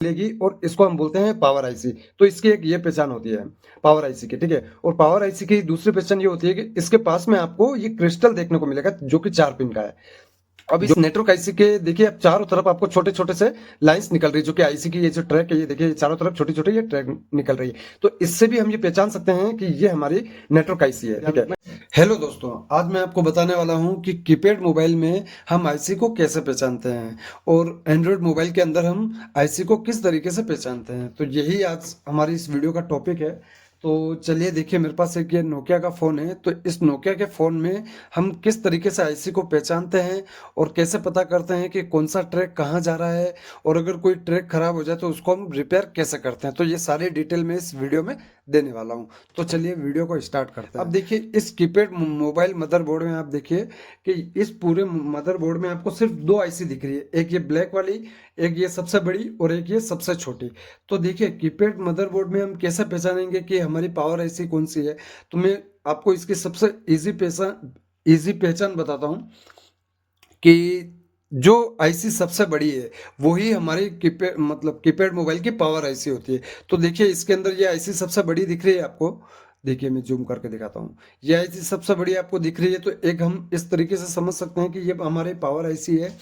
मिलेगी और इसको हम बोलते हैं पावर आईसी। तो इसकी एक ये पहचान होती है पावर आईसी की, ठीक है। और पावर आईसी की दूसरी पहचान ये होती है कि इसके पास में आपको ये क्रिस्टल देखने को मिलेगा जो कि 4 पिन का है। अब इस नेटवर्क आईसी के देखिए अब चारों तरफ आपको छोटे छोटे से लाइंस निकल रही है, जो कि आईसी की ये जो ट्रैक है ये देखिए चारों तरफ छोटी छोटी ये ट्रैक निकल रही है। तो इससे भी हम ये पहचान सकते हैं कि ये हमारी नेटवर्क आईसी है, ठीक है। हेलो दोस्तों, आज मैं आपको बताने वाला हूँ कि कीपैड मोबाइल में हम आईसी को कैसे पहचानते हैं और एंड्रॉयड मोबाइल के अंदर हम आईसी को किस तरीके से पहचानते हैं। तो यही आज हमारी इस वीडियो का टॉपिक है। तो चलिए देखिए, मेरे पास एक ये नोकिया का फ़ोन है। तो इस नोकिया के फ़ोन में हम किस तरीके से आईसी को पहचानते हैं और कैसे पता करते हैं कि कौन सा ट्रैक कहाँ जा रहा है, और अगर कोई ट्रैक खराब हो जाए तो उसको हम रिपेयर कैसे करते हैं। तो ये सारी डिटेल मैं इस वीडियो में देने वाला हूँ। तो चलिए वीडियो को स्टार्ट करते हैं। अब देखिए, इस कीपैड मोबाइल मदरबोर्ड में आप देखिए कि इस पूरे मदरबोर्ड में आपको सिर्फ 2 आईसी दिख रही है, एक ये ब्लैक वाली, एक ये सबसे बड़ी और एक ये सबसे छोटी। तो देखिए, कीपैड मदरबोर्ड में हम कैसे पहचानेंगे कि हमारी पावर आईसी कौन सी है। तो मैं आपको इसकी सबसे इजी पहचान बताता हूँ कि जो आईसी सबसे बड़ी है वही हमारी कीपैड मोबाइल की पावर आईसी होती है। तो देखिए, इसके अंदर ये आईसी सबसे बड़ी दिख रही है आपको। देखिए, मैं जूम करके दिखाता हूँ। ये आईसी सबसे बड़ी आपको दिख रही है, तो एक हम इस तरीके से समझ सकते हैं कि ये हमारी पावर आईसी है।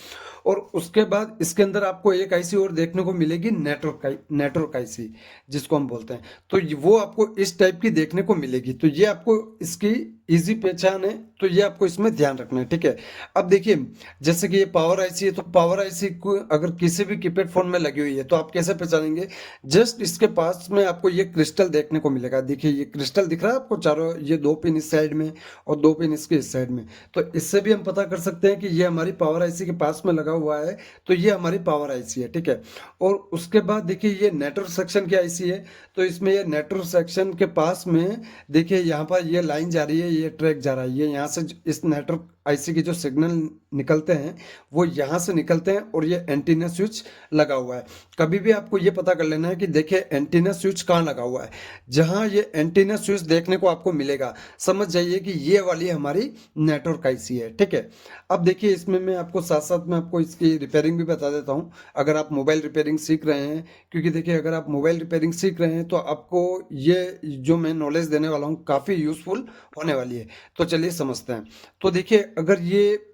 और उसके बाद इसके अंदर आपको एक आईसी और देखने को मिलेगी, नेटवर्क आईसी जिसको हम बोलते हैं। तो वो आपको इस टाइप की देखने को मिलेगी। तो ये आपको इसकी इजी पहचान है, तो ये आपको इसमें ध्यान रखना है, ठीक है। अब देखिए, जैसे कि ये पावर आईसी है, तो पावर आईसी को अगर किसी भी कीपैड फोन में लगी हुई है तो आप कैसे पहचानेंगे। जस्ट इसके पास में आपको ये क्रिस्टल देखने को मिलेगा। देखिए, ये क्रिस्टल दिख रहा है आपको चारों, ये 2 पिन इस साइड में और 2 पिन इसके इस साइड में। तो इससे भी हम पता कर सकते हैं कि ये हमारी पावर आईसी के पास में लगा हुआ है, तो ये हमारी पावर आईसी है, ठीक है। और उसके बाद देखिए, ये नेटवर्क सेक्शन की आईसी है। तो इसमें ये नेटवर्क सेक्शन के पास में देखिए, यहाँ पर ये लाइन जा रही है, ये ट्रैक जा रहा है, ये यहाँ से इस नेटवर्क आईसी के जो सिग्नल निकलते हैं वो यहाँ से निकलते हैं, और ये एंटीना स्विच लगा हुआ है। कभी भी आपको ये पता कर लेना है कि देखिए एंटीना स्विच कहाँ लगा हुआ है। जहाँ ये एंटीना स्विच देखने को आपको मिलेगा, समझ जाइए कि ये वाली हमारी नेटवर्क आईसी है, ठीक है। अब देखिए, इसमें मैं आपको साथ साथ में आपको इसकी रिपेयरिंग भी बता देता हूँ, अगर आप मोबाइल रिपेयरिंग सीख रहे हैं। क्योंकि देखिए, अगर आप मोबाइल रिपेयरिंग सीख रहे हैं तो आपको ये जो मैं नॉलेज देने वाला हूँ काफ़ी यूज़फुल होने वाली है। तो चलिए समझते हैं। तो देखिए, अगर ये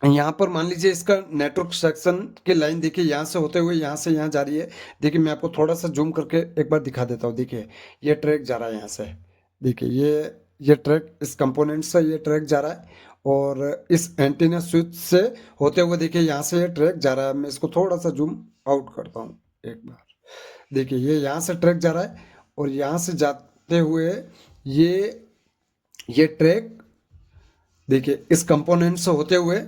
यहाँ पर मान लीजिए इसका नेटवर्क सेक्शन की लाइन देखिए, यहाँ से होते हुए यहाँ से यहाँ जा रही है। देखिए, मैं आपको थोड़ा सा जूम करके एक बार दिखा देता हूँ। देखिए, ये ट्रैक जा रहा है यहाँ से। देखिए, ये ट्रैक इस कंपोनेंट से ये ट्रैक जा रहा है, और इस एंटीना स्विच से होते हुए देखिए यहाँ से ये ट्रैक जा रहा है। मैं इसको थोड़ा सा जूम आउट करता हूँ एक बार। देखिए, ये यहाँ से ट्रैक जा रहा है, और यहाँ से जाते हुए ये ये ट्रैक देखिए इस कंपोनेंट से होते हुए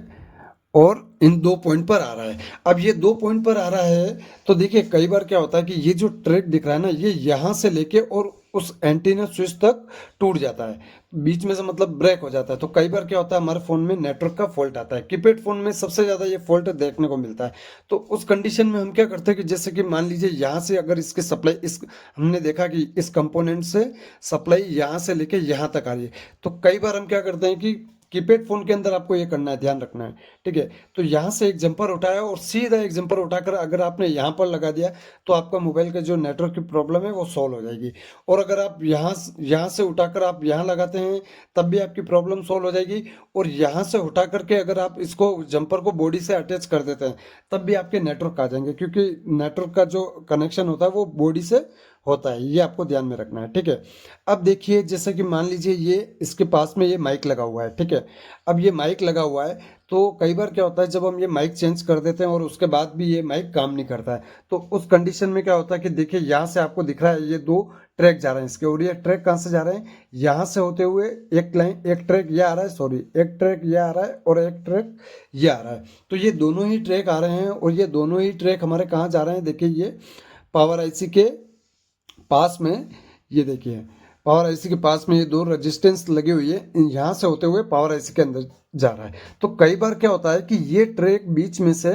और इन 2 पॉइंट पर आ रहा है। अब ये 2 पॉइंट पर आ रहा है, तो देखिए कई बार क्या होता है कि ये जो ट्रैक दिख रहा है ना, ये यहाँ से लेके और उस एंटीना स्विच तक टूट जाता है, बीच में से मतलब ब्रेक हो जाता है। तो कई बार क्या होता है, हमारे फ़ोन में नेटवर्क का फॉल्ट आता है। कीपैड फ़ोन में सबसे ज़्यादा ये फॉल्ट देखने को मिलता है। तो उस कंडीशन में हम क्या करते हैं कि जैसे कि मान लीजिए यहाँ से अगर इसकी सप्लाई, इस हमने देखा कि इस कंपोनेंट से सप्लाई यहाँ से लेके यहाँ तक आ रही है। तो कई बार हम क्या करते हैं कि कीपैड फोन के अंदर आपको ये करना है, ध्यान रखना है, ठीक है। तो यहाँ से एक जंपर उठाया और सीधा एक जंपर उठाकर अगर आपने यहाँ पर लगा दिया तो आपका मोबाइल का जो नेटवर्क की प्रॉब्लम है वो सॉल्व हो जाएगी। और अगर आप यहाँ से उठाकर आप यहाँ लगाते हैं तब भी आपकी प्रॉब्लम सॉल्व हो जाएगी। और यहाँ से उठा करके अगर आप इसको जंपर को बॉडी से अटैच कर देते हैं तब भी आपके नेटवर्क आ जाएंगे, क्योंकि नेटवर्क का जो कनेक्शन होता है वो बॉडी से होता है। ये आपको ध्यान में रखना है, ठीक है। अब देखिए, जैसे कि मान लीजिए ये इसके पास में ये माइक लगा हुआ है, ठीक है। अब ये माइक लगा हुआ है, तो कई बार क्या होता है जब हम ये माइक चेंज कर देते हैं और उसके बाद भी ये माइक काम नहीं करता है, तो उस कंडीशन में क्या होता है कि देखिए यहाँ से आपको दिख रहा है ये 2 ट्रैक जा रहे हैं इसके, और ये ट्रैक कहाँ से जा रहे हैं, यहाँ से होते हुए एक ट्रैक ये आ रहा है, सॉरी, एक ट्रैक ये आ रहा है और एक ट्रैक ये आ रहा है। तो ये दोनों ही ट्रैक आ रहे हैं, और ये दोनों ही ट्रैक हमारे कहाँ जा रहे हैं, देखिए ये पावर आईसी के पास में। ये देखिए, पावर आईसी के पास में ये 2 रेजिस्टेंस लगी हुई है, यहाँ से होते हुए पावर आईसी के अंदर जा रहा है। तो कई बार क्या होता है कि ये ट्रैक बीच में से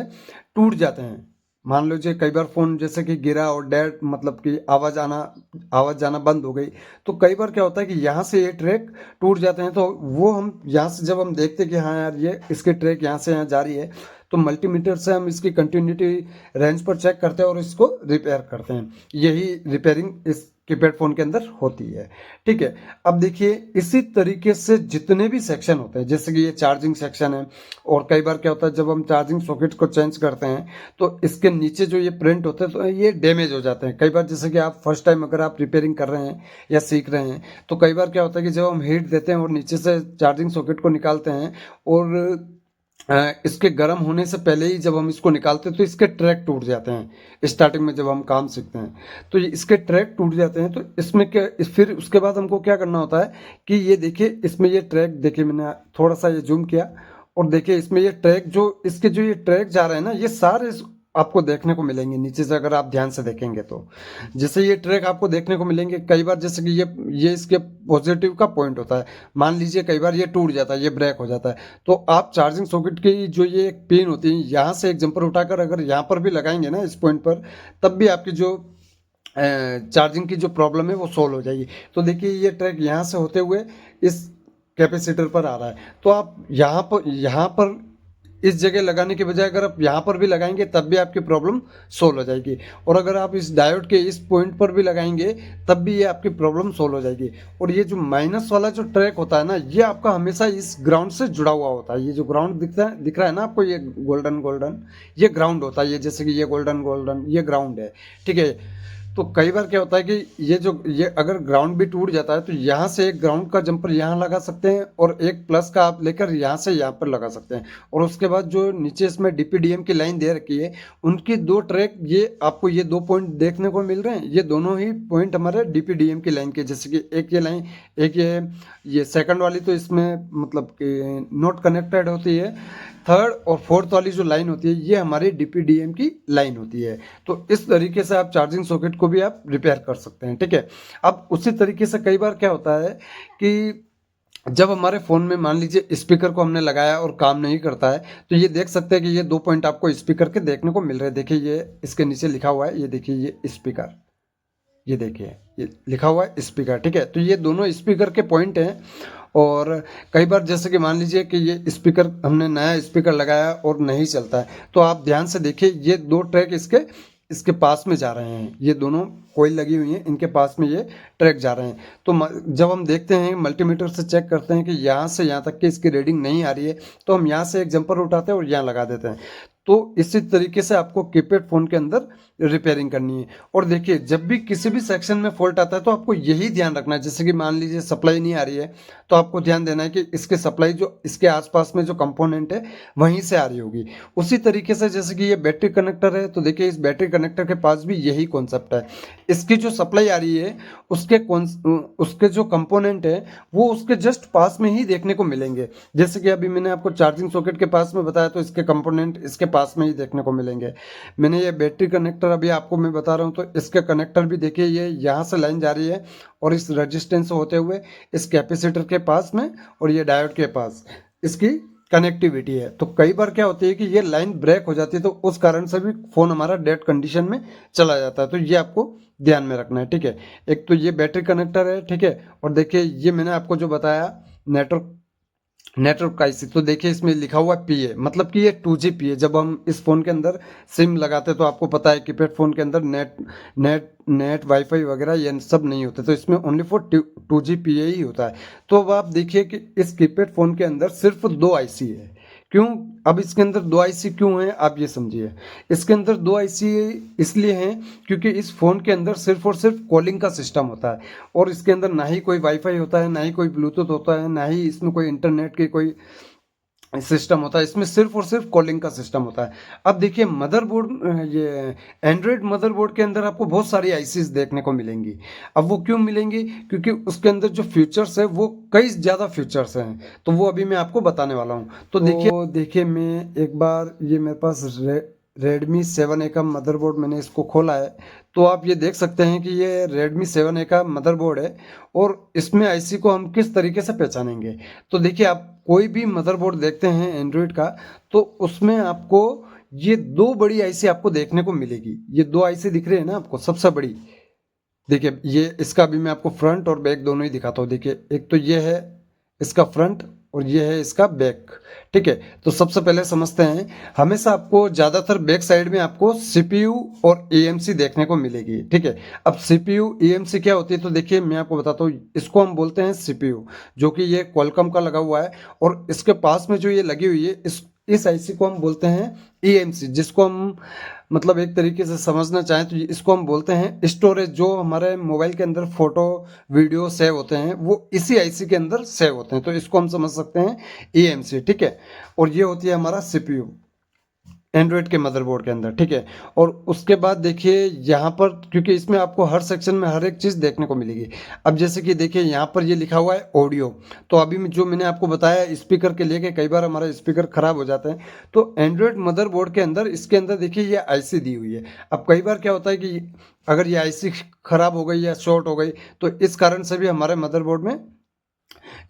टूट जाते हैं। मान लीजिए कई बार फ़ोन जैसे कि गिरा और डेड मतलब कि आवाज़ जाना बंद हो गई, तो कई बार क्या होता है कि यहाँ से ये ट्रैक टूट जाते हैं। तो वो हम यहाँ से जब हम देखते हैं कि हाँ यार, ये इसके ट्रैक यहाँ से यहाँ जा रही है, तो मल्टीमीटर से हम इसकी कंटिन्यूटी रेंज पर चेक करते हैं और इसको रिपेयर करते हैं। यही रिपेयरिंग इस कीपैड फ़ोन के अंदर होती है, ठीक है। अब देखिए इसी तरीके से जितने भी सेक्शन होते हैं, जैसे कि ये चार्जिंग सेक्शन है, और कई बार क्या होता है जब हम चार्जिंग सॉकेट को चेंज करते हैं तो इसके नीचे जो ये प्रिंट होते हैं तो ये डैमेज हो जाते हैं। कई बार जैसे कि आप फर्स्ट टाइम अगर आप रिपेयरिंग कर रहे हैं या सीख रहे हैं तो कई बार क्या होता है कि जब हम हीट देते हैं और नीचे से चार्जिंग सॉकेट को निकालते हैं और इसके गर्म होने से पहले ही जब हम इसको निकालते हैं तो इसके ट्रैक टूट जाते हैं। स्टार्टिंग में जब हम काम सीखते हैं तो ये इसके ट्रैक टूट जाते हैं। तो इसमें क्या, फिर उसके बाद हमको क्या करना होता है कि ये देखिए इसमें ये ट्रैक, देखिए मैंने थोड़ा सा ये जूम किया और देखिए इसमें ये ट्रैक जो इसके जो ये ट्रैक जा रहे हैं ना, ये सारे आपको देखने को मिलेंगे नीचे से अगर आप ध्यान से देखेंगे तो। जैसे ये ट्रैक आपको देखने को मिलेंगे कई बार, जैसे कि ये इसके पॉजिटिव का पॉइंट होता है। मान लीजिए कई बार ये टूट जाता है, ये ब्रेक हो जाता है, तो आप चार्जिंग सॉकेट की जो ये एक पिन होती है यहाँ से एक जंपर उठाकर अगर यहाँ पर भी लगाएंगे ना इस पॉइंट पर, तब भी आपकी जो चार्जिंग की जो प्रॉब्लम है वो सोल्व हो जाएगी। तो देखिए ये ट्रैक यहाँ से होते हुए इस कैपेसिटर पर आ रहा है, तो आप यहाँ पर इस जगह लगाने के बजाय अगर आप यहाँ पर भी लगाएंगे तब भी आपकी प्रॉब्लम सोल्व हो जाएगी। और अगर आप इस डायोड के इस पॉइंट पर भी लगाएंगे तब भी ये आपकी प्रॉब्लम सोल्व हो जाएगी। और ये जो माइनस वाला जो ट्रैक होता है ना, ये आपका हमेशा इस ग्राउंड से जुड़ा हुआ होता है। ये जो ग्राउंड दिख रहा है ना आपको, ये गोल्डन, ये ग्राउंड होता है। ये जैसे कि ये गोल्डन ये ग्राउंड है, ठीक है। तो कई बार क्या होता है कि ये अगर ग्राउंड भी टूट जाता है तो यहाँ से एक ग्राउंड का जंपर यहाँ लगा सकते हैं और एक प्लस का आप लेकर यहाँ से यहाँ पर लगा सकते हैं। और उसके बाद जो नीचे इसमें डीपीडीएम की लाइन दे रखी है, उनकी दो ट्रैक, ये आपको ये दो पॉइंट देखने को मिल रहे हैं, ये दोनों ही पॉइंट हमारे डीपीडीएम की लाइन के, जैसे कि एक ये लाइन, एक ये सेकंड वाली तो इसमें मतलब कि नॉट कनेक्टेड होती है। थर्ड और फोर्थ वाली जो लाइन होती है ये हमारी डीपीडीएम की लाइन होती है। तो इस तरीके से आप चार्जिंग सॉकेट को भी आप रिपेयर कर सकते हैं, ठीक है। अब उसी तरीके से कई बार क्या होता है कि जब हमारे फ़ोन में मान लीजिए स्पीकर को हमने लगाया और काम नहीं करता है, तो ये देख सकते हैं कि ये दो पॉइंट आपको स्पीकर के देखने को मिल रहे हैं। देखिए ये इसके नीचे लिखा हुआ है, ये देखिए ये स्पीकर, ये देखिए ये लिखा हुआ है स्पीकर, ठीक है। तो ये दोनों स्पीकर के पॉइंट हैं। और कई बार जैसे कि मान लीजिए कि ये स्पीकर, हमने नया स्पीकर लगाया और नहीं चलता है, तो आप ध्यान से देखिए ये दो ट्रैक इसके पास में जा रहे हैं। ये दोनों कोयल लगी हुई हैं, इनके पास में ये ट्रैक जा रहे हैं। तो जब हम देखते हैं मल्टीमीटर से चेक करते हैं कि यहाँ से यहाँ तक की इसकी रीडिंग नहीं आ रही है, तो हम यहाँ से एक जंपर उठाते हैं और यहाँ लगा देते हैं। तो इसी तरीके से आपको कीपैड फ़ोन के अंदर रिपेयरिंग करनी है। और देखिए जब भी किसी भी सेक्शन में फॉल्ट आता है तो आपको यही ध्यान रखना है, जैसे कि मान लीजिए सप्लाई नहीं आ रही है तो आपको ध्यान देना है कि इसके सप्लाई जो इसके आसपास में जो कंपोनेंट है वहीं से आ रही होगी। उसी तरीके से जैसे कि ये बैटरी कनेक्टर है, तो देखिए इस बैटरी कनेक्टर के पास भी यही कॉन्सेप्ट है। इसकी जो सप्लाई आ रही है उसके जो कंपोनेंट है वो उसके जस्ट पास में ही देखने को मिलेंगे। जैसे कि अभी मैंने आपको चार्जिंग सॉकेट के पास में बताया, तो इसके कंपोनेंट इसके पास में ही देखने को मिलेंगे। मैंने ये बैटरी कनेक्टर अभी आपको मैं बता रहा हूँ, तो इसके कनेक्टर भी देखिए ये यहाँ से लाइन जा रही है और इस रेजिस्टेंस होते हुए इस कैपेसिटर के पास में और ये डायोड के पास इसकी कनेक्टिविटी है। तो कई बार क्या होती है कि ये लाइन ब्रेक हो जाती है, तो उस कारण से भी फ़ोन हमारा डेड कंडीशन में चला जाता है। तो ये आपको ध्यान में रखना है, ठीक है। एक तो ये बैटरी कनेक्टर है, ठीक है। और देखिए ये मैंने आपको जो बताया नेटवर्क का आईसी, तो देखिए इसमें लिखा हुआ पीए, मतलब कि ये 2G पीए। जब हम इस फ़ोन के अंदर सिम लगाते हैं तो आपको पता है कीपैड फ़ोन के अंदर नेट वाईफाई वगैरह ये सब नहीं होते, तो इसमें ओनली फॉर 2G पीए ही होता है। तो अब आप देखिए कि इस कीपैड फ़ोन के अंदर सिर्फ 2 आईसी है। क्यों? अब इसके अंदर 2 आईसी क्यों है आप ये समझिए। इसके अंदर 2 आईसी इसलिए हैं क्योंकि इस फ़ोन के अंदर सिर्फ और सिर्फ कॉलिंग का सिस्टम होता है, और इसके अंदर ना ही कोई वाईफाई होता है, ना ही कोई ब्लूटूथ होता है, ना ही इसमें कोई इंटरनेट की कोई सिस्टम होता है। इसमें सिर्फ और सिर्फ कॉलिंग का सिस्टम होता है। अब देखिए मदरबोर्ड, ये एंड्रॉयड मदरबोर्ड के अंदर आपको बहुत सारी आईसीज देखने को मिलेंगी। अब वो क्यों मिलेंगी? क्योंकि उसके अंदर जो फीचर्स है वो कई ज़्यादा फीचर्स हैं, तो वो अभी मैं आपको बताने वाला हूँ। तो देखिए मैं एक बार, ये मेरे पास रेडमी 7A का मदरबोर्ड, मैंने इसको खोला है, तो आप ये देख सकते हैं कि ये रेडमी 7A का मदरबोर्ड है। और इसमें आईसी को हम किस तरीके से पहचानेंगे, तो देखिए आप कोई भी मदरबोर्ड देखते हैं एंड्रॉयड का, तो उसमें आपको ये 2 बड़ी आईसी आपको देखने को मिलेगी। ये 2 आईसी दिख रही है ना आपको, सबसे बड़ी। देखिए ये इसका भी मैं आपको फ्रंट और बैक दोनों ही दिखाता हूँ। देखिए एक तो ये है इसका फ्रंट और ये है इसका बैक। ठीक है, तो सबसे पहले समझते हैं, हमेशा आपको ज़्यादातर बैक साइड में आपको सीपीयू और एएमसी देखने को मिलेगी। ठीक है, अब सीपीयू एएमसी क्या होती है, तो देखिए मैं आपको बताता हूँ, इसको हम बोलते हैं सीपीयू, जो कि ये क्वालकॉम का लगा हुआ है, और इसके पास में जो ये लगी हुई है, इस आईसी को हम बोलते हैं ईएमसी, जिसको हम मतलब एक तरीके से समझना चाहें तो इसको हम बोलते हैं स्टोरेज। जो हमारे मोबाइल के अंदर फोटो वीडियो सेव होते हैं वो इसी आईसी के अंदर सेव होते हैं, तो इसको हम समझ सकते हैं ईएमसी। ठीक है, और ये होती है हमारा सीपीयू एंड्रॉयड के मदरबोर्ड के अंदर। ठीक है, और उसके बाद देखिए यहाँ पर, क्योंकि इसमें आपको हर सेक्शन में हर एक चीज़ देखने को मिलेगी। अब जैसे कि देखिए यहाँ पर ये लिखा हुआ है ऑडियो, तो अभी जो मैंने आपको बताया स्पीकर के लेके, कई बार हमारा स्पीकर खराब हो जाता है, तो एंड्रॉयड मदरबोर्ड के अंदर, इसके अंदर देखिए ये आईसी दी हुई है। अब कई बार क्या होता है कि अगर ये आईसी खराब हो गई या शॉर्ट हो गई, तो इस कारण से भी हमारे मदरबोर्ड में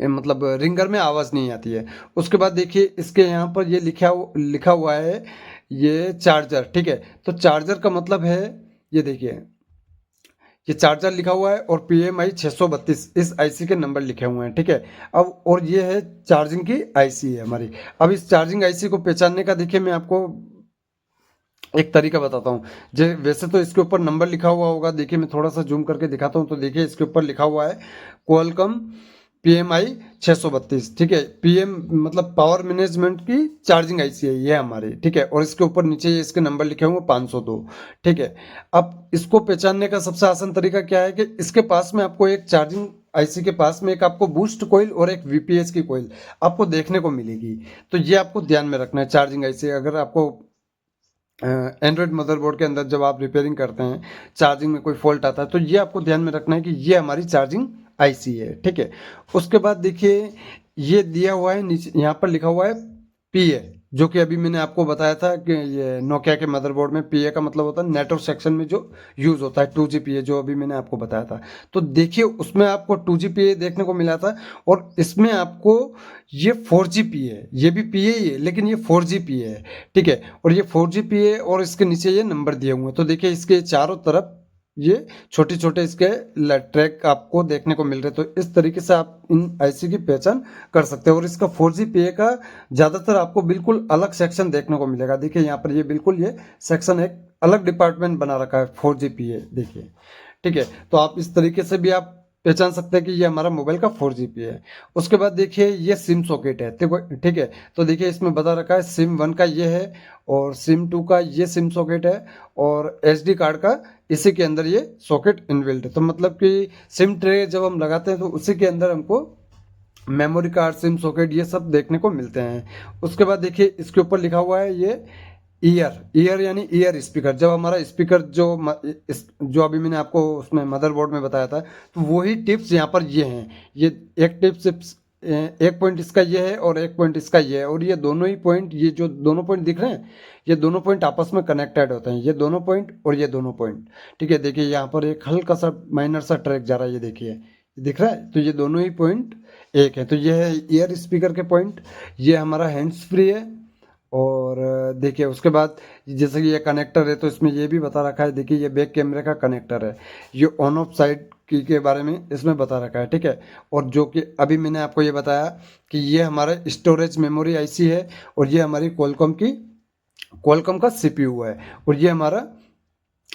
मतलब रिंगर में आवाज़ नहीं आती है। उसके बाद देखिए इसके यहाँ पर ये लिखा हुआ है ये चार्जर। ठीक है, तो चार्जर का मतलब है, ये देखिए ये चार्जर लिखा हुआ है और PMI 632 इस आईसी के नंबर लिखे हुए हैं। ठीक है, अब और ये है चार्जिंग की आईसी है हमारी। अब इस चार्जिंग आईसी को पहचानने का देखिए मैं आपको एक तरीका बताता हूँ। वैसे तो इसके ऊपर नंबर लिखा हुआ होगा, देखिए मैं थोड़ा सा जूम करके दिखाता हूँ, तो देखिए इसके ऊपर लिखा हुआ है क्वालकॉम PMI 632। ठीक है, पीएम मतलब पावर मैनेजमेंट की चार्जिंग आईसी है ये हमारी। ठीक है, और इसके ऊपर नीचे ये इसके नंबर लिखे हुए 502। ठीक है, अब इसको पहचानने का सबसे आसान तरीका क्या है कि इसके पास में आपको एक चार्जिंग आईसी के पास में एक आपको बूस्ट कोइल और एक वीपीएस की कोइल आपको देखने को मिलेगी। तो ये आपको ध्यान में रखना है। चार्जिंग आईसी अगर आपको एंड्रॉयड मदरबोर्ड के अंदर जब आप रिपेयरिंग करते हैं, चार्जिंग में कोई फॉल्ट आता है, तो ये आपको ध्यान में रखना है कि ये हमारी चार्जिंग आईसी है। ठीक है, उसके बाद देखिए ये दिया हुआ है नीचे, यहाँ पर लिखा हुआ है पीए, जो कि अभी मैंने आपको बताया था कि ये नोकिया के मदरबोर्ड में पीए का मतलब होता है नेटवर्क सेक्शन में जो यूज़ होता है 2G पीए, जो अभी मैंने आपको बताया था। तो देखिए उसमें आपको 2G पीए देखने को मिला था, और इसमें आपको ये 4G पीए है, ये भी पीए ही है लेकिन ये 4G पीए है। ठीक है, और ये 4G पीए और इसके नीचे ये नंबर दिए हुए हैं। तो देखिए इसके चारों तरफ ये छोटे छोटे इसके ट्रैक आपको देखने को मिल रहे हैं। तो इस तरीके से आप इन आईसी की पहचान कर सकते हैं। और इसका 4G पीए का ज़्यादातर आपको बिल्कुल अलग सेक्शन देखने को मिलेगा। देखिए यहाँ पर ये बिल्कुल ये सेक्शन एक अलग डिपार्टमेंट बना रखा है 4G पीए, देखिए। ठीक है, तो आप इस तरीके से भी आप पहचान सकते हैं कि ये हमारा मोबाइल का 4G पीए है। उसके बाद देखिए ये सिम सॉकेट है। ठीक है, तो देखिए इसमें बता रखा है सिम 1 का ये है, और सिम 2 का ये सिम सॉकेट है, और SD कार्ड का इसी के अंदर ये सॉकेट इनबिल्ट है। तो मतलब कि सिम ट्रे जब हम लगाते हैं तो उसी के अंदर हमको मेमोरी कार्ड, सिम सॉकेट, ये सब देखने को मिलते हैं। उसके बाद देखिए इसके ऊपर लिखा हुआ है ये ईयर यानी ईयर स्पीकर। जब हमारा स्पीकर जो अभी मैंने आपको उसमें मदरबोर्ड में बताया था, तो वही टिप्स यहाँ पर ये हैं। ये एक टिप्स, एक पॉइंट इसका ये है और एक पॉइंट इसका ये है, और ये दोनों ही पॉइंट, ये जो दोनों पॉइंट दिख रहे हैं, ये दोनों पॉइंट आपस में कनेक्टेड होते हैं, ये दोनों पॉइंट और ये दोनों पॉइंट। ठीक है, देखिए यहाँ पर एक हल्का सा माइनर सा ट्रैक जा रहा है, ये देखिए दिख रहा है। तो ये दोनों ही पॉइंट एक है। तो ये है ईयर स्पीकर के पॉइंट, ये हमारा हैंड्स फ्री है। और देखिए उसके बाद जैसे कि ये कनेक्टर है, तो इसमें ये भी बता रखा है, देखिए ये बैक कैमरे का कनेक्टर है। ये ऑन ऑफ साइड की के बारे में इसमें बता रखा है। ठीक है, और जो कि अभी मैंने आपको ये बताया कि ये हमारा स्टोरेज मेमोरी आईसी है, और ये हमारी क्वालकॉम का सीपीयू है, और ये हमारा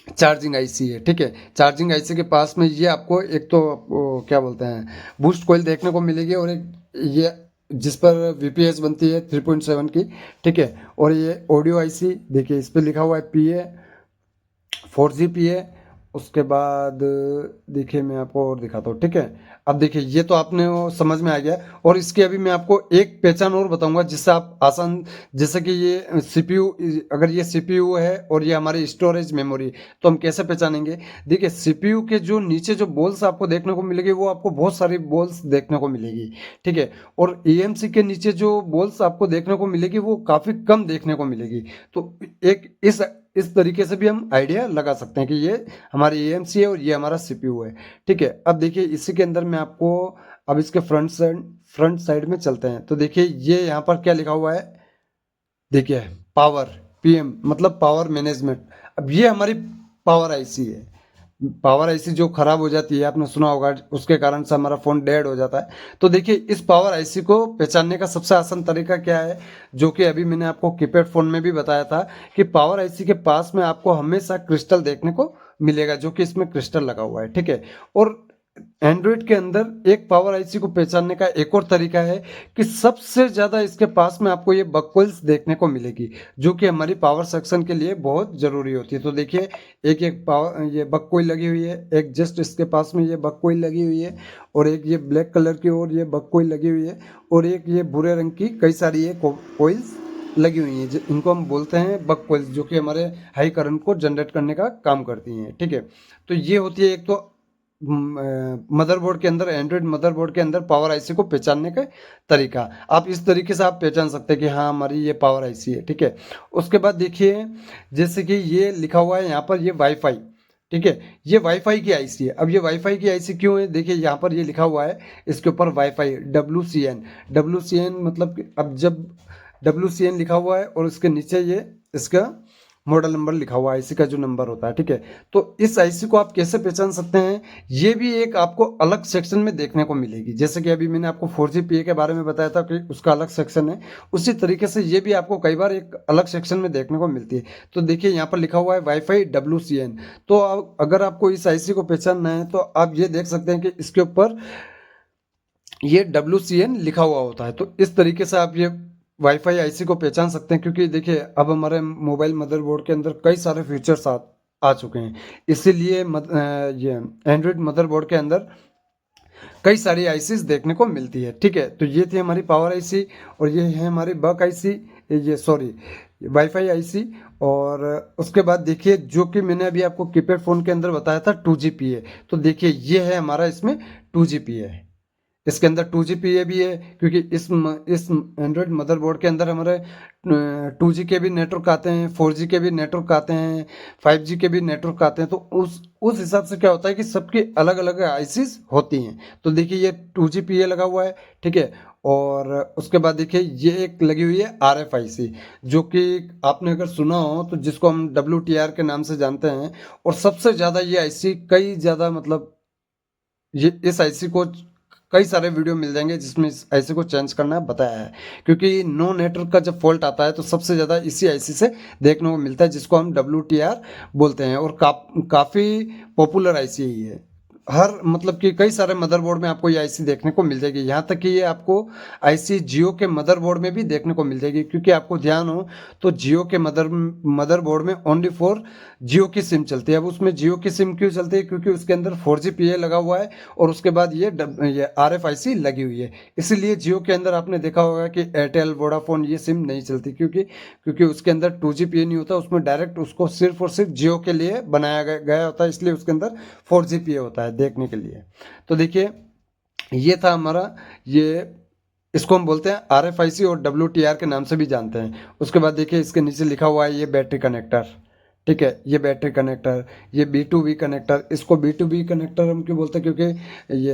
चार्जिंग आईसी है। ठीक है, चार्जिंग आईसी के पास में ये आपको एक तो क्या बोलते हैं बूस्ट कॉइल देखने को मिलेगी, और एक ये जिस पर वीपीएस बनती है 3.7 की। ठीक है, और ये ऑडियो आईसी देखिए इस पर लिखा हुआ है पीए 4G पीए। उसके बाद देखिए मैं आपको और दिखाता हूँ। ठीक है, अब देखिए ये तो आपने वो समझ में आ गया, और इसकी अभी मैं आपको एक पहचान और बताऊंगा जिससे आप आसान, जैसे कि ये सीपीयू, अगर ये सीपीयू है और ये हमारी स्टोरेज मेमोरी, तो हम कैसे पहचानेंगे। देखिए सीपीयू के जो नीचे जो बॉल्स आपको देखने को मिलेगी, वो आपको बहुत सारी बॉल्स देखने को मिलेगी। ठीक है, और ईएमसी के नीचे जो बॉल्स आपको देखने को मिलेगी वो काफ़ी कम देखने को मिलेगी। तो एक इस तरीके से भी हम आइडिया लगा सकते हैं कि ये हमारी एएमसी है और ये हमारा सीपीयू है। ठीक है, अब देखिए इसी के अंदर मैं आपको अब इसके फ्रंट साइड में चलते हैं। तो देखिए ये यहाँ पर क्या लिखा हुआ है, देखिए पावर पीएम मतलब पावर मैनेजमेंट। अब ये हमारी पावर आईसी है। पावर आईसी जो खराब हो जाती है, आपने सुना होगा, उसके कारण से हमारा फ़ोन डेड हो जाता है। तो देखिए इस पावर आईसी को पहचानने का सबसे आसान तरीका क्या है, जो कि अभी मैंने आपको कीपैड फ़ोन में भी बताया था कि पावर आईसी के पास में आपको हमेशा क्रिस्टल देखने को मिलेगा, जो कि इसमें क्रिस्टल लगा हुआ है, ठीक है। और एंड्रॉइड के अंदर एक पावर आईसी को पहचानने का एक और तरीका है कि सबसे ज़्यादा इसके पास में आपको ये बग कॉइल्स देखने को मिलेगी, जो कि हमारी पावर सेक्शन के लिए बहुत ज़रूरी होती है। तो देखिए एक एक पावर ये बग कॉइल लगी हुई है, एक जस्ट इसके पास में ये बग कॉइल लगी हुई है, और एक ये ब्लैक कलर की और ये बग कॉइल लगी हुई है, और एक ये भूरे रंग की कई सारी ये कॉइल्स लगी हुई हैं, इनको हम बोलते हैं बग कॉइल्स, जो कि हमारे हाई करंट को जनरेट करने का काम करती हैं, ठीक है। तो ये होती है एक तो मदरबोर्ड के अंदर, एंड्रॉइड मदरबोर्ड के अंदर पावर आईसी को पहचानने का तरीका। आप इस तरीके से आप पहचान सकते हैं कि हाँ हमारी ये पावर आईसी है, ठीक है। उसके बाद देखिए जैसे कि ये लिखा हुआ है यहाँ पर, ये वाईफाई, ठीक है, ये वाईफाई की आईसी है। अब ये वाईफाई की आईसी क्यों है, देखिए यहाँ पर ये लिखा हुआ है इसके ऊपर वाईफाई WCN। WCN मतलब कि अब जब WCN लिखा हुआ है और उसके नीचे ये इसका मॉडल नंबर लिखा हुआ है, आईसी का जो नंबर होता है, ठीक है। तो इस आईसी को आप कैसे पहचान सकते हैं, ये भी एक आपको अलग सेक्शन में देखने को मिलेगी। जैसे कि अभी मैंने आपको 4G PA के बारे में बताया था कि उसका अलग सेक्शन है, उसी तरीके से ये भी आपको कई बार एक अलग सेक्शन में देखने को मिलती है। तो देखिए यहाँ पर लिखा हुआ है वाईफाई WCN। तो अगर आपको इस आईसी को पहचानना है तो आप ये देख सकते हैं कि इसके ऊपर ये WCN लिखा हुआ होता है। तो इस तरीके से आप ये वाईफाई आईसी को पहचान सकते हैं, क्योंकि देखिए अब हमारे मोबाइल मदरबोर्ड के अंदर कई सारे फीचर्स आ चुके हैं, इसीलिए ये एंड्रॉइड मदरबोर्ड के अंदर कई सारी आईसीज देखने को मिलती है, ठीक है। तो ये थी हमारी पावर आईसी, और ये है हमारी बक आईसी, ये सॉरी वाईफाई आईसी। और उसके बाद देखिए जो कि मैंने अभी आपको कीपैड फ़ोन के अंदर बताया था 2GPA, तो देखिए ये है हमारा इसमें 2GPA है। इसके अंदर 2GPA भी है, क्योंकि इस एंड्रॉयड मदरबोर्ड के अंदर हमारे 2G के भी नेटवर्क आते हैं, 4G के भी नेटवर्क आते हैं, 5G के भी नेटवर्क आते हैं। तो उस हिसाब से क्या होता है कि सबकी अलग अलग आईसीज होती हैं। तो देखिए ये 2GPA लगा हुआ है, ठीक है। और उसके बाद देखिए ये एक लगी हुई है RFIC, जो कि आपने अगर सुना हो तो जिसको हम WTR के नाम से जानते हैं। और सबसे ज़्यादा ये आईसी कई ज़्यादा मतलब ये इस आईसी को कई सारे वीडियो मिल जाएंगे जिसमें इस आईसी को चेंज करना बताया है, क्योंकि नो नेटवर्क का जब फॉल्ट आता है तो सबसे ज़्यादा इसी आईसी से देखने को मिलता है, जिसको हम WTR बोलते हैं। और काफ़ी पॉपुलर आईसी ही है। हर मतलब कि कई सारे मदरबोर्ड में आपको ये आईसी देखने को मिल जाएगी, यहाँ तक कि ये आपको आईसी जियो के मदरबोर्ड में भी देखने को मिल जाएगी। क्योंकि आपको ध्यान हो तो जियो के मदरबोर्ड में ओनली फॉर जियो की सिम चलती है। अब उसमें जियो की सिम क्यों चलती है, क्योंकि उसके अंदर 4GPA लगा हुआ है, और उसके बाद ये RFIC लगी हुई है। इसीलिए जियो के अंदर आपने देखा होगा कि एयरटेल वोडाफोन ये सिम नहीं चलती, क्योंकि उसके अंदर 2GPA नहीं होता, उसमें डायरेक्ट उसको सिर्फ और सिर्फ जियो के लिए बनाया गया होता है, इसलिए उसके अंदर 4GPA होता है देखने के लिए। तो देखिए ये था हमारा ये, इसको हम बोलते हैं RFIC और WTR के नाम से भी जानते हैं। उसके बाद देखिए इसके नीचे लिखा हुआ है ये बैटरी कनेक्टर, ठीक है, ये बैटरी कनेक्टर, ये B2B कनेक्टर। इसको B2B कनेक्टर हम क्यों बोलते हैं, क्योंकि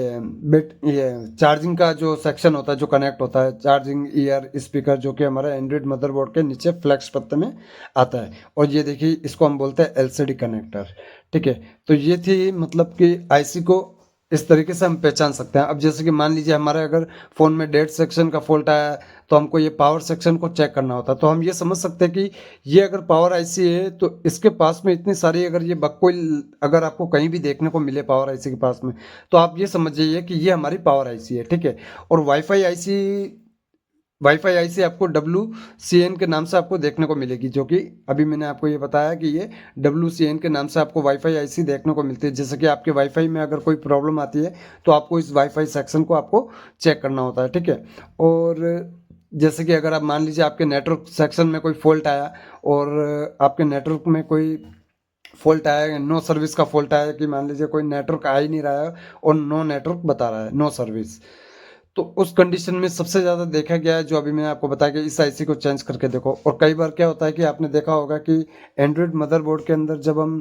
ये चार्जिंग का जो सेक्शन होता है, जो कनेक्ट होता है, चार्जिंग ईयर स्पीकर, जो कि हमारा एंड्रॉइड मदरबोर्ड के नीचे फ्लैक्स पत्ते में आता है। और ये देखिए इसको हम बोलते हैं LCD कनेक्टर, ठीक है। तो ये थी मतलब कि आईसी को इस तरीके से हम पहचान सकते हैं। अब जैसे कि मान लीजिए हमारे अगर फ़ोन में डेड सेक्शन का फॉल्ट आया, तो हमको ये पावर सेक्शन को चेक करना होता है। तो हम ये समझ सकते हैं कि ये अगर पावर आईसी है तो इसके पास में इतनी सारी अगर ये बककोइल अगर आपको कहीं भी देखने को मिले पावर आईसी के पास में, तो आप ये समझ जाइए कि ये हमारी पावर आईसी है, ठीक है। और वाईफाई आईसी आपको WCN के नाम से आपको देखने को मिलेगी, जो कि अभी मैंने आपको ये बताया कि ये WCN के नाम से आपको वाईफाई आईसी देखने को मिलती है। जैसे कि आपके वाईफाई में अगर कोई प्रॉब्लम आती है तो आपको इस वाईफाई सेक्शन को आपको चेक करना होता है, ठीक है। और जैसे कि अगर आप मान लीजिए आपके नेटवर्क सेक्शन में कोई फॉल्ट आया, और आपके नेटवर्क में कोई फॉल्ट आया, नो सर्विस का फॉल्ट आया, कि मान लीजिए कोई नेटवर्क आ ही नहीं रहा है और नो नेटवर्क बता रहा है, नो सर्विस, तो उस कंडीशन में सबसे ज़्यादा देखा गया है जो अभी मैंने आपको बताया कि इस आईसी को चेंज करके देखो। और कई बार क्या होता है कि आपने देखा होगा कि एंड्रॉयड मदरबोर्ड के अंदर जब हम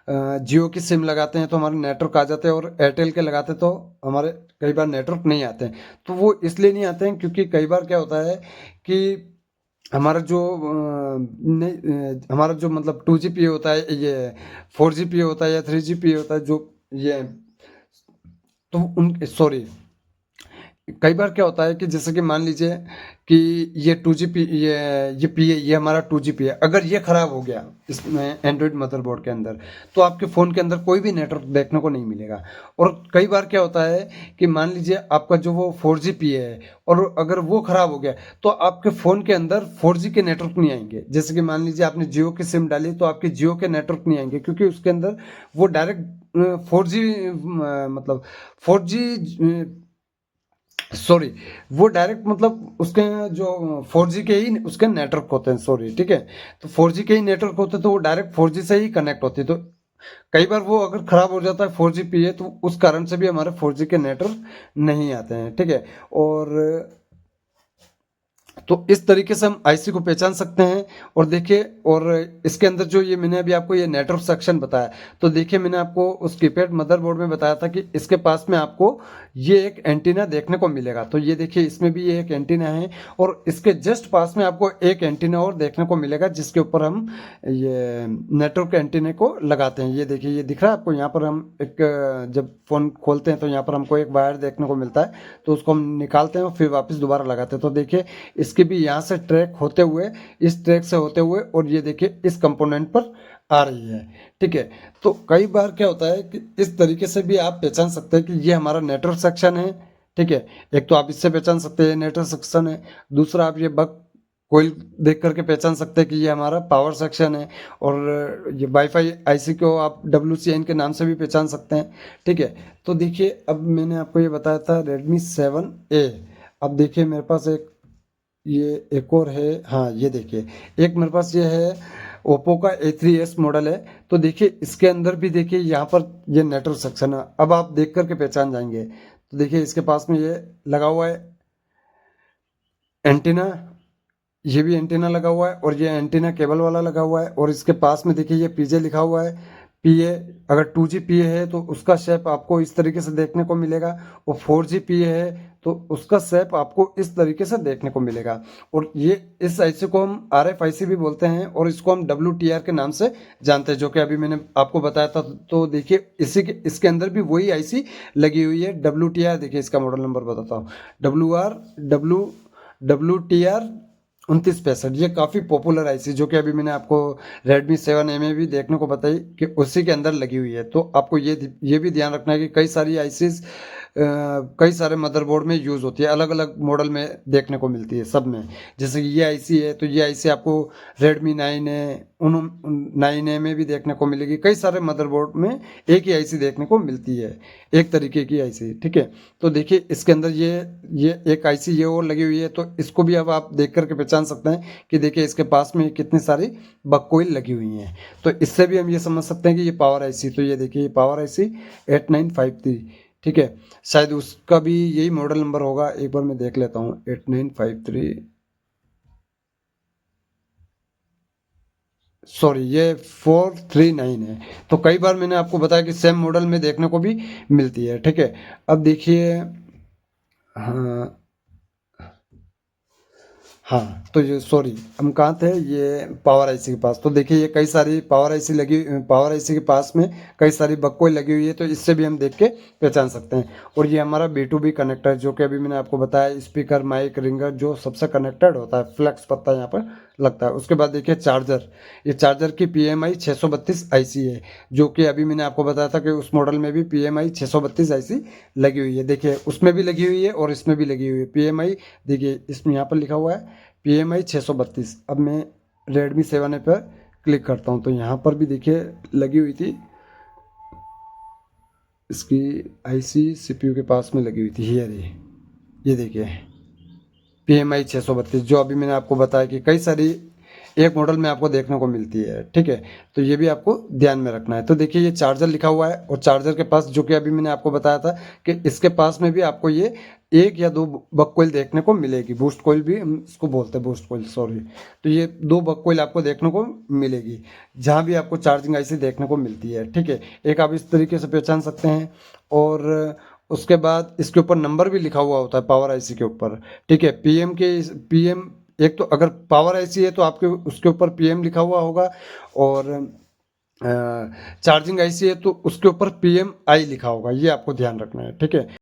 जियो की सिम लगाते हैं तो हमारे नेटवर्क आ जाते हैं, और एयरटेल के लगाते हैं तो हमारे कई बार नेटवर्क नहीं आते हैं। तो वो इसलिए नहीं आते हैं क्योंकि कई बार क्या होता है कि हमारा जो हमारा जो मतलब 2 GP होता है, ये 4 GP होता है या 3 GP होता है, जो ये तो उन सॉरी कई बार क्या होता है कि जैसे कि मान लीजिए कि ये 2 GP, ये पी ये हमारा 2 GP है, अगर ये खराब हो गया इसमें एंड्रॉइड मदरबोर्ड के अंदर, तो आपके फ़ोन के अंदर कोई भी नेटवर्क देखने को नहीं मिलेगा। और कई बार क्या होता है कि मान लीजिए आपका जो वो 4 GP है, और अगर वो खराब हो गया तो आपके फ़ोन के अंदर 4G के नेटवर्क नहीं आएंगे। जैसे कि मान लीजिए आपने जियो की सिम डाली तो आपके जियो के नेटवर्क नहीं आएंगे, क्योंकि उसके अंदर वो डायरेक्ट 4G, मतलब 4G, सॉरी, वो डायरेक्ट मतलब उसके जो 4G के ही उसके नेटवर्क होते हैं, सॉरी, ठीक है। तो 4G के ही नेटवर्क होते हैं, तो वो डायरेक्ट 4G से ही कनेक्ट होती है। तो कई बार वो अगर खराब हो जाता है 4G है, तो उस कारण से भी हमारे 4G के नेटवर्क नहीं आते हैं, ठीक है। और तो इस तरीके से हम आईसी को पहचान सकते हैं। और देखिए, और इसके अंदर जो ये मैंने अभी आपको ये नेटवर्क सेक्शन बताया, तो देखिए मैंने आपको उस कीपैड मदरबोर्ड में बताया था कि इसके पास में आपको ये एक एंटीना देखने को मिलेगा। तो ये देखिए, इसमें भी ये एक एंटीना है, और इसके जस्ट पास में आपको एक एंटीना और देखने को मिलेगा, जिसके ऊपर हम ये नेटवर्क एंटीने को लगाते हैं। ये देखिए, ये दिख रहा है आपको, यहाँ पर हम एक जब फ़ोन खोलते हैं तो यहाँ पर हमको एक वायर देखने को मिलता है, तो उसको हम निकालते हैं और फिर वापस दोबारा लगाते हैं। तो देखिए, इसके भी यहाँ से ट्रैक होते हुए, इस ट्रैक से होते हुए, और ये देखिए इस कंपोनेंट पर आ रही है, ठीक है। तो कई बार क्या होता है कि इस तरीके से भी आप पहचान सकते हैं कि ये हमारा नेटवर्क सेक्शन है, ठीक है। एक तो आप इससे पहचान सकते हैं ये नेटवर्क सेक्शन है, दूसरा आप ये बक कोई देख करके पहचान सकते हैं कि ये हमारा पावर सेक्शन है, और ये वाईफाई आईसी को आप WCN के नाम से भी पहचान सकते हैं, ठीक है। तो देखिए, अब मैंने आपको ये बताया था Redmi 7A। अब देखिए मेरे पास ये एक और है, हाँ ये देखिए, एक मेरे पास ये है ओप्पो का A3s मॉडल है। तो देखिए इसके अंदर भी देखिए यहाँ पर ये नेटवर्क सेक्शन है, अब आप देख करके पहचान जाएंगे। तो देखिए इसके पास में ये लगा हुआ है एंटीना, ये भी एंटीना लगा हुआ है, और ये एंटीना केबल वाला लगा हुआ है। और इसके पास में देखिए ये पीजे लिखा हुआ है, पीए। अगर 2G PA है तो उसका शेप आपको इस तरीके से देखने को मिलेगा, और 4G PA है तो उसका शेप आपको इस तरीके से देखने को मिलेगा। और ये इस आईसी को हम RFIC भी बोलते हैं, और इसको हम WTR के नाम से जानते हैं, जो कि अभी मैंने आपको बताया था। तो देखिए इसी के इसके अंदर भी वही आईसी लगी हुई है, WTR। देखिए इसका मॉडल नंबर बताता हूँ, WTR 2965। ये काफ़ी पॉपुलर आईसी, जो कि अभी मैंने आपको Redmi 7A में भी देखने को बताई कि उसी के अंदर लगी हुई है। तो आपको ये भी ध्यान रखना है कि कई सारी आईसीज कई सारे मदरबोर्ड में यूज़ होती है, अलग अलग मॉडल में देखने को मिलती है सब में। जैसे कि ये आईसी है, तो ये आईसी आपको Redmi 9A, उन 9A में भी देखने को मिलेगी। कई सारे मदरबोर्ड में एक ही आईसी देखने को मिलती है, एक तरीके की आईसी, ठीक है। तो देखिए इसके अंदर ये एक आईसी ये और लगी हुई है, तो इसको भी अब आप देख करके पहचान सकते हैं कि देखिए इसके पास में कितनी सारी बककोइल लगी हुई हैं। तो इससे भी हम ये समझ सकते हैं कि ये पावर आईसी, तो ये देखिए ये पावर आईसी 8953, ठीक है। शायद उसका भी यही मॉडल नंबर होगा, एक बार मैं देख लेता हूँ। 8953, सॉरी ये 439 है। तो कई बार मैंने आपको बताया कि सेम मॉडल में देखने को भी मिलती है, ठीक है। अब देखिए, हाँ हाँ, तो ये सॉरी, हम कहाँ थे, ये पावर आईसी के पास। तो देखिए ये कई सारी पावर आईसी के पास में कई सारी बककोई लगी हुई है, तो इससे भी हम देख के पहचान सकते हैं। और ये हमारा B2B कनेक्टर, जो कि अभी मैंने आपको बताया, स्पीकर माइक रिंगर जो सबसे कनेक्टेड होता है, फ्लैक्स पत्ता यहाँ पर लगता है। उसके बाद देखिए चार्जर, ये चार्जर की PMI 632 आईसी है, जो कि अभी मैंने आपको बताया था कि उस मॉडल में भी PMI 632 आईसी लगी हुई है। देखिए उसमें भी लगी हुई है और इसमें भी लगी हुई है PMI। देखिए इसमें यहाँ पर लिखा हुआ है PMI 632। अब मैं Redmi 7A पर क्लिक करता हूँ, तो यहाँ पर भी देखिए लगी हुई थी, इसकी आईसी CPU के पास में लगी हुई थी। ये देखिए PMI 632, जो अभी मैंने आपको बताया कि कई सारी एक मॉडल में आपको देखने को मिलती है, ठीक है। तो ये भी आपको ध्यान में रखना है। तो देखिए ये चार्जर लिखा हुआ है, और चार्जर के पास, जो कि अभी मैंने आपको बताया था कि इसके पास में भी आपको ये एक या दो बक कोयल देखने को मिलेगी, बूस्ट कोयल भी हम इसको बोलते हैं, बूस्ट कोयल, सॉरी। तो ये दो बक कोयल आपको देखने को मिलेगी जहाँ भी आपको चार्जिंग आईसी देखने को मिलती है, ठीक है। एक आप इस तरीके से पहचान सकते हैं। और उसके बाद इसके ऊपर नंबर भी लिखा हुआ होता है पावर आईसी के ऊपर, ठीक है। पीएम एक तो अगर पावर आईसी है तो आपके उसके ऊपर पीएम लिखा हुआ होगा, और चार्जिंग आईसी है तो उसके ऊपर पीएमआई लिखा होगा, ये आपको ध्यान रखना है, ठीक है।